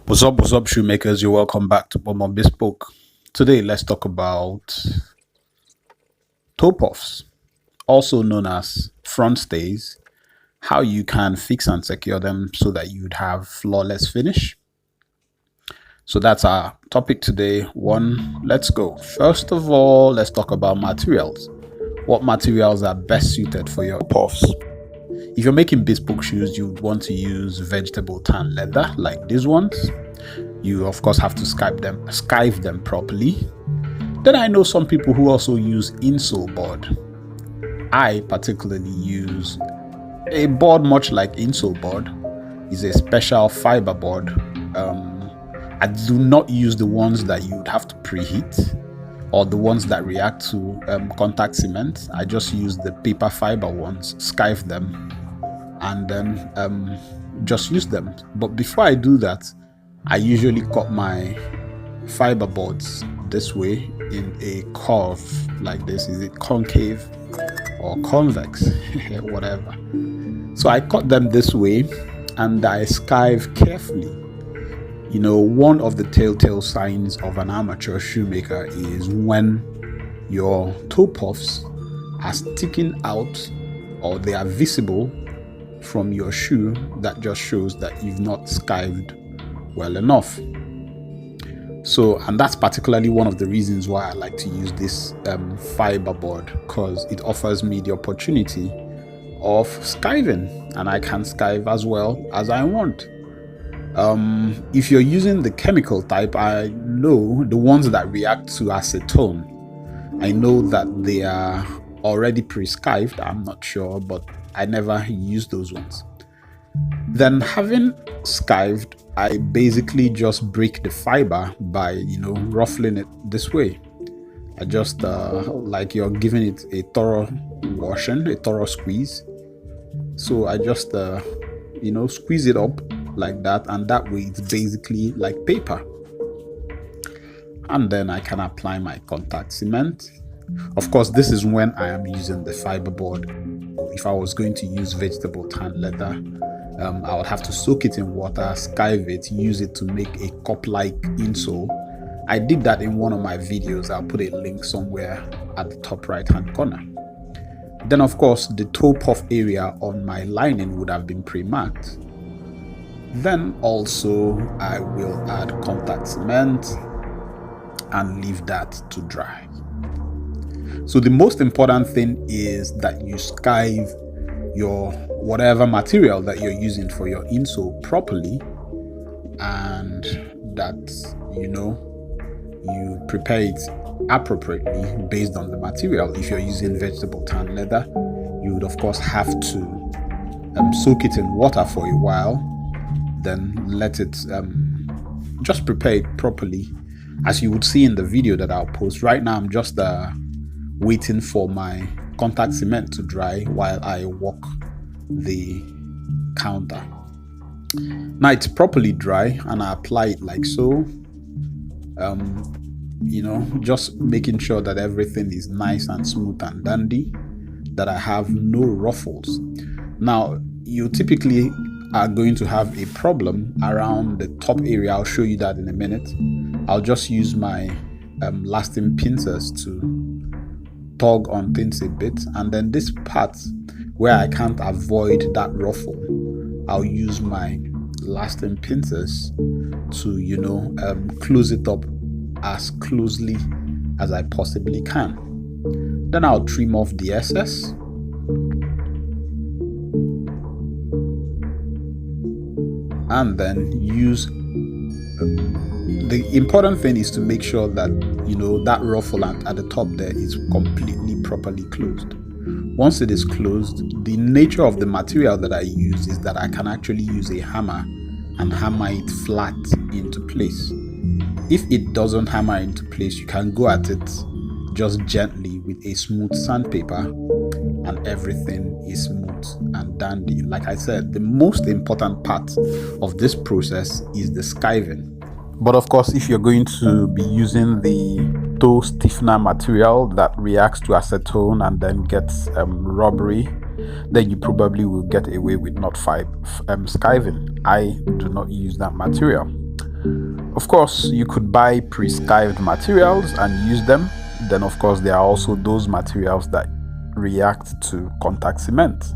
What's up, shoemakers? You're welcome back to Bomber Bespoke. Today, let's talk about toe puffs, also known as front stays, how you can fix and secure them so that you'd have flawless finish. So that's our topic today. Let's go. First of all, let's talk about materials. What materials are best suited for your puffs? If you're making bespoke shoes, you would want to use vegetable tan leather like these ones. You of course have to skive them properly. Then I know some people who also use insole board. I particularly use a board much like insole board. Is a special fiber board. I do not use the ones that you'd have to preheat or the ones that react to contact cement. I just use the paper fiber ones, skive them, and then just use them. But before I do that, I usually cut my fiber boards this way in a curve like this. Is it concave or convex? Whatever. So I cut them this way and I skive carefully. You know, one of the telltale signs of an amateur shoemaker is when your toe puffs are sticking out or they are visible from your shoe. That just shows that you've not skived well enough. So, and that's particularly one of the reasons why I like to use this fiber board, because it offers me the opportunity of skiving, and I can skive as well as I want. If you're using the chemical type, I know the ones that react to acetone, I know that they are already pre-skived. I'm not sure, but I never use those ones. Then having skived, I basically just break the fiber by, ruffling it this way. I just, like you're giving it a thorough washing, a thorough squeeze. So I just, squeeze it up like that, and that way it's basically like paper. And then I can apply my contact cement. Of course, this is when I am using the fiber board. If I was going to use vegetable tan leather, I would have to soak it in water, skive it, use it to make a cup-like insole. I did that in one of my videos. I'll put a link somewhere at the top right-hand corner. Then, of course, the toe puff area on my lining would have been pre-marked. Then also, I will add contact cement and leave that to dry. So the most important thing is that you skive your whatever material that you're using for your insole properly, and that you prepare it appropriately based on the material. If you're using vegetable tan leather, you would of course have to soak it in water for a while, then let it just prepare it properly, as you would see in the video that I'll post. Right now I'm just waiting for my contact cement to dry while I walk the counter. Now it's properly dry and I apply it like so. Just making sure that everything is nice and smooth and dandy, that I have no ruffles. Now you typically are going to have a problem around the top area. I'll show you that in a minute. I'll just use my lasting pincers to tug on things a bit, and then this part where I can't avoid that ruffle, I'll use my lasting pincers to close it up as closely as I possibly can. Then I'll trim off the excess. And then use the important thing is to make sure that that ruffle at the top there is completely properly closed. Once it is closed, the nature of the material that I use is that I can actually use a hammer and hammer it flat into place. If it doesn't hammer into place, you can go at it just gently with a smooth sandpaper and everything is smooth and dandy. Like I said, the most important part of this process is the skiving. But of course, if you're going to be using the toe stiffener material that reacts to acetone and then gets rubbery, then you probably will get away with not skiving. I do not use that material. Of course, you could buy pre-skived materials and use them. Then, of course, there are also those materials that react to contact cement.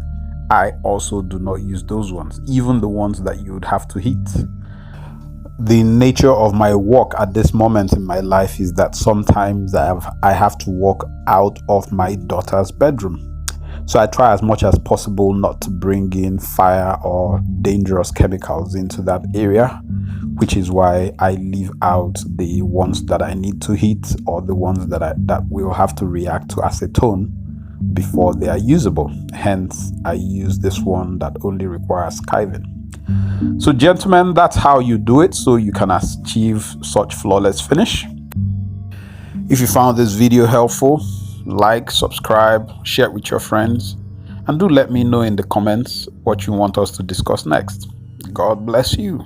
I also do not use those ones, even the ones that you would have to heat. The nature of my work at this moment in my life is that sometimes I have to walk out of my daughter's bedroom. So I try as much as possible not to bring in fire or dangerous chemicals into that area, which is why I leave out the ones that I need to heat or the ones that will have to react to acetone before they are usable. Hence, I use this one that only requires skiving. So gentlemen, that's how you do it so you can achieve such flawless finish. If you found this video helpful, like, subscribe, share it with your friends, and do let me know in the comments what you want us to discuss next. God bless you.